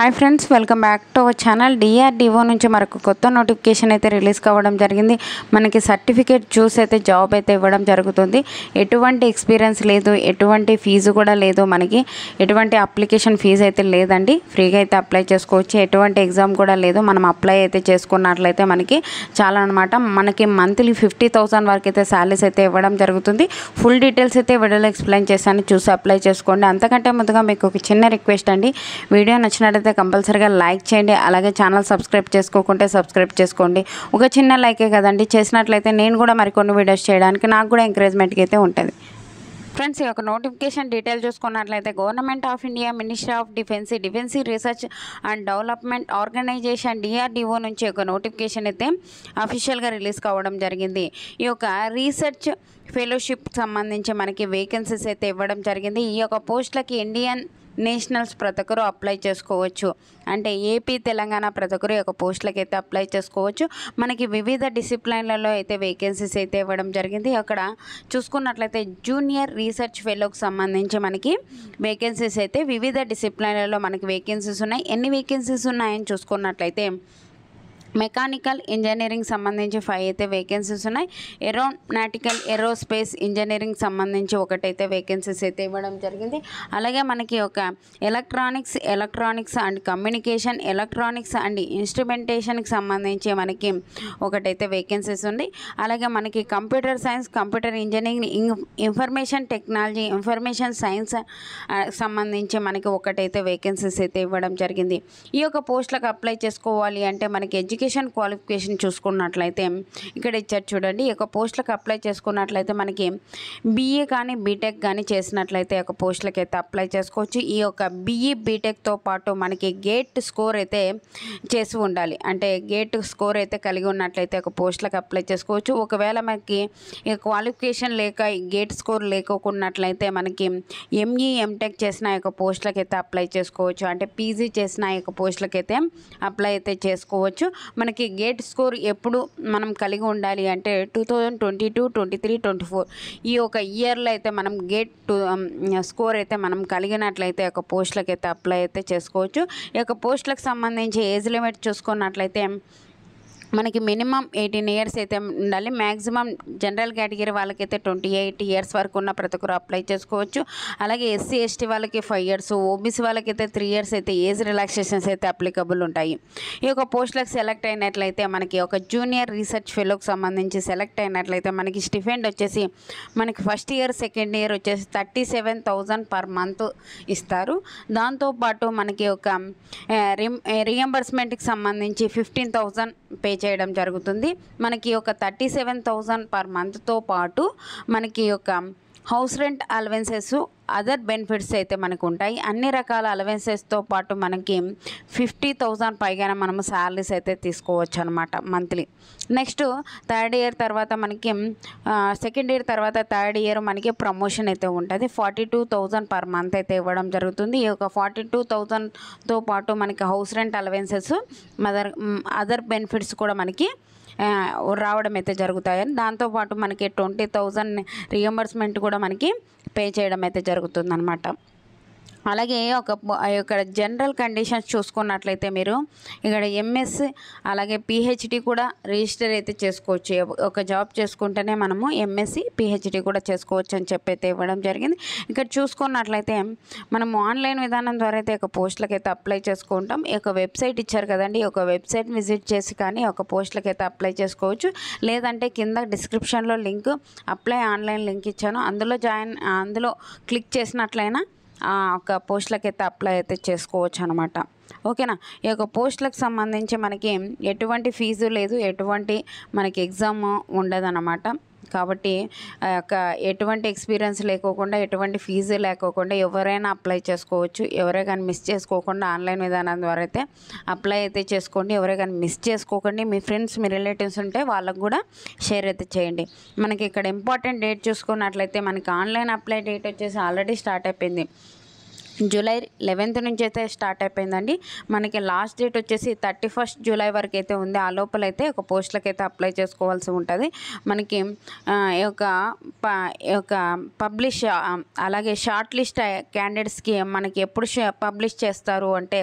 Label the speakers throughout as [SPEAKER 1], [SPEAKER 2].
[SPEAKER 1] Hi friends, welcome back to our channel. DRDO నుంచి మనకు కొత్త నోటిఫికేషన్ అయితే రిలీజ్ కావడం జరిగింది. మనకి సర్టిఫికేట్ చూసి అయితే జాబ్ అయితే ఇవ్వడం జరుగుతుంది. ఎటువంటి ఎక్స్పీరియన్స్ లేదు, ఎటువంటి ఫీజు కూడా లేదు, మనకి ఎటువంటి అప్లికేషన్ ఫీజు అయితే లేదండి. ఫ్రీగా అయితే అప్లై చేసుకోవచ్చు. ఎటువంటి ఎగ్జామ్ కూడా లేదు. మనం అప్లై అయితే చేసుకున్నట్లయితే మనకి చాలా అనమాట. మనకి మంత్లీ 50,000 వరకు అయితే శాలరీస్ అయితే ఇవ్వడం జరుగుతుంది. ఫుల్ డీటెయిల్స్ అయితే వీడియోలో ఎక్స్ప్లెయిన్ చేశాను, చూసి అప్లై చేసుకోండి. అంతకంటే ముందుగా మీకు ఒక చిన్న రిక్వెస్ట్ అండి, వీడియో నచ్చినట్లయితే కంపల్సరీగా లైక్ చేయండి. అలాగే ఛానల్ సబ్స్క్రైబ్ చేసుకోకుంటే సబ్స్క్రైబ్ చేసుకోండి. ఒక చిన్న లైకే కదండి, చేసినట్లయితే నేను కూడా మరికొన్ని వీడియోస్ చేయడానికి నాకు కూడా ఎంకరేజ్మెంట్కి అయితే ఉంటుంది. ఫ్రెండ్స్, ఈ యొక్క నోటిఫికేషన్ డీటెయిల్ చూసుకున్నట్లయితే government of India, ministry of defence research and development organisation DRDO నుంచి ఒక నోటిఫికేషన్ అయితే అఫీషియల్గా రిలీజ్ కావడం జరిగింది. ఈ యొక్క రీసెర్చ్ ఫెలోషిప్ సంబంధించి మనకి వేకెన్సీస్ అయితే ఇవ్వడం జరిగింది. ఈ యొక్క పోస్టులకి ఇండియన్ నేషనల్స్ ప్రతి ఒక్కరు అప్లై చేసుకోవచ్చు. అంటే ఏపీ, తెలంగాణ ప్రతి ఒక్కరు ఈ యొక్క పోస్టులకి అయితే అప్లై చేసుకోవచ్చు. మనకి వివిధ డిసిప్లైన్లలో అయితే వేకెన్సీస్ అయితే ఇవ్వడం జరిగింది. అక్కడ చూసుకున్నట్లయితే జూనియర్ రీసెర్చ్ ఫెలోకి సంబంధించి మనకి వేకెన్సీస్ అయితే వివిధ డిసిప్లైన్లలో మనకి వేకెన్సీస్ ఉన్నాయి. ఎన్ని వేకెన్సీస్ ఉన్నాయని చూసుకున్నట్లయితే మెకానికల్ ఇంజనీరింగ్ సంబంధించి 5 అయితే వేకెన్సీస్ ఉన్నాయి. ఏరోనాటికల్ ఏరోస్పేస్ ఇంజనీరింగ్ సంబంధించి ఒకటైతే వేకెన్సీస్ అయితే ఇవ్వడం జరిగింది. అలాగే మనకి ఒక electronics and communication, electronics and ఇన్స్ట్రుమెంటేషన్కి సంబంధించి మనకి ఒకటైతే వేకెన్సీస్ ఉంది. అలాగే మనకి computer science, computer engineering, information technology, information science సంబంధించి మనకి ఒకటైతే వేకెన్సీస్ అయితే ఇవ్వడం జరిగింది. ఈ యొక్క పోస్టులకు అప్లై చేసుకోవాలి అంటే మనకి ఎడ్యుకేషన్ క్వాలిఫికేషన్ చూసుకున్నట్లయితే ఇక్కడ ఇచ్చారు చూడండి. ఈ యొక్క పోస్టులకు అప్లై చేసుకున్నట్లయితే మనకి బీఏ కానీ బీటెక్ కానీ చేసినట్లయితే ఒక పోస్టులకు అయితే అప్లై చేసుకోవచ్చు. ఈ యొక్క బీఈ బీటెక్తో పాటు మనకి గేట్ స్కోర్ అయితే చేసి ఉండాలి. అంటే గేట్ స్కోర్ అయితే కలిగి ఉన్నట్లయితే ఒక పోస్టులకు అప్లై చేసుకోవచ్చు. ఒకవేళ మనకి క్వాలిఫికేషన్ లేక గేట్ స్కోర్ లేకున్నట్లయితే మనకి ఎంఈ ఎంటెక్ చేసిన యొక్క పోస్టులకు అయితే అప్లై చేసుకోవచ్చు. అంటే పీజీ చేసిన యొక్క పోస్టులకు అయితే అప్లై అయితే చేసుకోవచ్చు. మనకి గేట్ స్కోర్ ఎప్పుడు మనం కలిగి ఉండాలి అంటే 2022, 23, 24 ఈ ఒక ఇయర్లో అయితే మనం గేట్ స్కోర్ అయితే మనం కలిగినట్లయితే ఒక పోస్టులకు అయితే అప్లై అయితే చేసుకోవచ్చు. ఈ యొక్క పోస్టులకు సంబంధించి ఏజ్ లిమిట్ చూసుకున్నట్లయితే మనకి మినిమం 18 ఇయర్స్ అయితే ఉండాలి. మ్యాక్సిమం జనరల్ కేటగిరీ వాళ్ళకైతే 28 ఇయర్స్ వరకు ఉన్న ప్రతి ఒక్కరు అప్లై చేసుకోవచ్చు. అలాగే ఎస్సీ ఎస్టీ వాళ్ళకి 5 ఇయర్స్, ఓబీసీ వాళ్ళకైతే 3 ఇయర్స్ అయితే ఏజ్ రిలాక్సేషన్స్ అయితే అప్లికబుల్ ఉంటాయి. ఈ యొక్క పోస్టులకు సెలెక్ట్ అయినట్లయితే మనకి ఒక జూనియర్ రీసెర్చ్ ఫెలోకి సంబంధించి సెలెక్ట్ అయినట్లయితే మనకి స్టిఫెండ్ వచ్చేసి మనకి ఫస్ట్ ఇయర్, సెకండ్ ఇయర్ వచ్చేసి 37,000 పర్ మంత్ ఇస్తారు. దాంతోపాటు మనకి ఒక రియంబర్స్మెంట్కి సంబంధించి 15,000 పే చేయడం జరుగుతుంది. మనకి ఒక 37,000 పర్ మంత్తో పాటు మనకి ఒక house rent allowances, other benefits అయితే మనకు ఉంటాయి. అన్ని రకాల అలవెన్సెస్తో పాటు మనకి 50,000 పైగానే మనము శాలరీస్ అయితే తీసుకోవచ్చు అనమాట మంత్లీ. నెక్స్ట్ థర్డ్ ఇయర్ తర్వాత మనకి సెకండ్ ఇయర్ తర్వాత థర్డ్ ఇయర్ మనకి ప్రమోషన్ అయితే ఉంటుంది. 42,000 పర్ మంత్ అయితే ఇవ్వడం జరుగుతుంది. ఈ యొక్క 42,000తో పాటు మనకి house rent allowances, other benefits కూడా మనకి రావడం అయితే జరుగుతాయని, దాంతోపాటు మనకి 20,000 రియంబర్స్మెంట్ కూడా మనకి పే చేయడం అయితే జరుగుతుందన్నమాట. అలాగే ఇక్కడ జనరల్ కండిషన్స్ చూసుకున్నట్లయితే మీరు ఇక్కడ ఎంఎస్ అలాగే పిహెచ్డి కూడా రిజిస్టర్ అయితే చేసుకోవచ్చు. ఒక జాబ్ చేసుకుంటేనే మనము ఎంఎస్సి పిహెచ్డి కూడా చేసుకోవచ్చు అని చెప్పి అయితే ఇవ్వడం జరిగింది. ఇక్కడ చూసుకున్నట్లయితే మనము ఆన్లైన్ విధానం ద్వారా అయితే ఒక పోస్టులకు అయితే అప్లై చేసుకుంటాం. ఈ యొక్క వెబ్సైట్ ఇచ్చారు కదండి, ఈ యొక్క వెబ్సైట్ విజిట్ చేసి కానీ ఒక పోస్టులకు అయితే అప్లై చేసుకోవచ్చు. లేదంటే కింద డిస్క్రిప్షన్లో లింక్ అప్లై ఆన్లైన్ లింక్ ఇచ్చాను, అందులో క్లిక్ చేసినట్లయినా ఒక పోస్టులకు అయితే అప్లై అయితే చేసుకోవచ్చు అనమాట. ఓకేనా. ఈ యొక్క పోస్టులకు సంబంధించి మనకి ఎటువంటి ఫీజు లేదు, ఎటువంటి మనకి ఎగ్జామ్ ఉండదన్నమాట. కాబట్టి ఎటువంటి ఎక్స్పీరియన్స్ లేకోకుండా, ఎటువంటి ఫీజు లేకోకుండా ఎవరైనా అప్లై చేసుకోవచ్చు. ఎవరే కానీ మిస్ చేసుకోకుండా ఆన్లైన్ విధానం ద్వారా అయితే అప్లై అయితే చేసుకోండి. ఎవరే కానీ మిస్ చేసుకోకండి. మీ ఫ్రెండ్స్, మీ రిలేటివ్స్ ఉంటే వాళ్ళకు కూడా షేర్ అయితే చేయండి. మనకి ఇక్కడ ఇంపార్టెంట్ డేట్ చూసుకున్నట్లయితే మనకి ఆన్లైన్ అప్లై డేట్ వచ్చేసి ఆల్రెడీ స్టార్ట్ అయిపోయింది. జూలై 11th నుంచి అయితే స్టార్ట్ అయిపోయిందండి. మనకి లాస్ట్ డేట్ వచ్చేసి 31st జూలై వరకు అయితే ఉంది. ఆ లోపలైతే ఒక పోస్టులకు అయితే అప్లై చేసుకోవాల్సి ఉంటుంది. మనకి ఈ యొక్క పబ్లిష్ అలాగే షార్ట్ లిస్ట్ క్యాండిడేట్స్కి మనకి ఎప్పుడు పబ్లిష్ చేస్తారు అంటే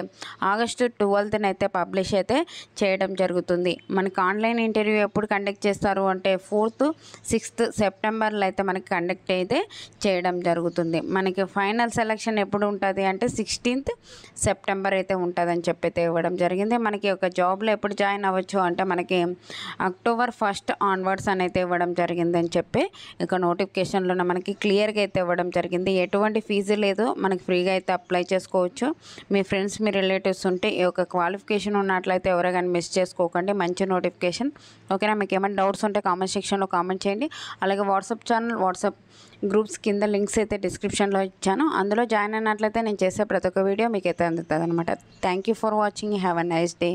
[SPEAKER 1] ఆగస్టు 12th అయితే పబ్లిష్ అయితే చేయడం జరుగుతుంది. మనకి ఆన్లైన్ ఇంటర్వ్యూ ఎప్పుడు కండక్ట్ చేస్తారు అంటే 4th 6th సెప్టెంబర్లో అయితే మనకి కండక్ట్ అయితే చేయడం జరుగుతుంది. మనకి ఫైనల్ సెలక్షన్ ఎప్పుడు ఉంటుంది అంటే 16th సెప్టెంబర్ అయితే ఉంటుందని చెప్పి అయితే ఇవ్వడం జరిగింది. మనకి ఒక జాబ్లో ఎప్పుడు జాయిన్ అవ్వచ్చు అంటే మనకి October 1st ఆన్వర్డ్స్ అని అయితే ఇవ్వడం జరిగిందని చెప్పి ఇక నోటిఫికేషన్లో మనకి క్లియర్గా అయితే ఇవ్వడం జరిగింది. ఎటువంటి ఫీజు లేదు, మనకి ఫ్రీగా అయితే అప్లై చేసుకోవచ్చు. మీ ఫ్రెండ్స్ మీ రిలేటివ్స్ ఉంటే ఈ యొక్క క్వాలిఫికేషన్ ఉన్నట్లయితే ఎవరో కానీ మిస్ చేసుకోకండి. మంచి నోటిఫికేషన్. ఓకేనా? మీకు ఏమైనా డౌట్స్ ఉంటే కామెంట్ సెక్షన్లో కామెంట్ చేయండి. అలాగే వాట్సాప్ ఛానల్, వాట్సాప్ గ్రూప్స్ కింద లింక్స్ అయితే డిస్క్రిప్షన్లో ఇచ్చాను. అందులో జాయిన్ అయినట్లయితే నేను చేసే ప్రతి ఒక్క వీడియో మీకు అయితే అందుతుంది అనమాట. Thank you for watching. Have a nice day.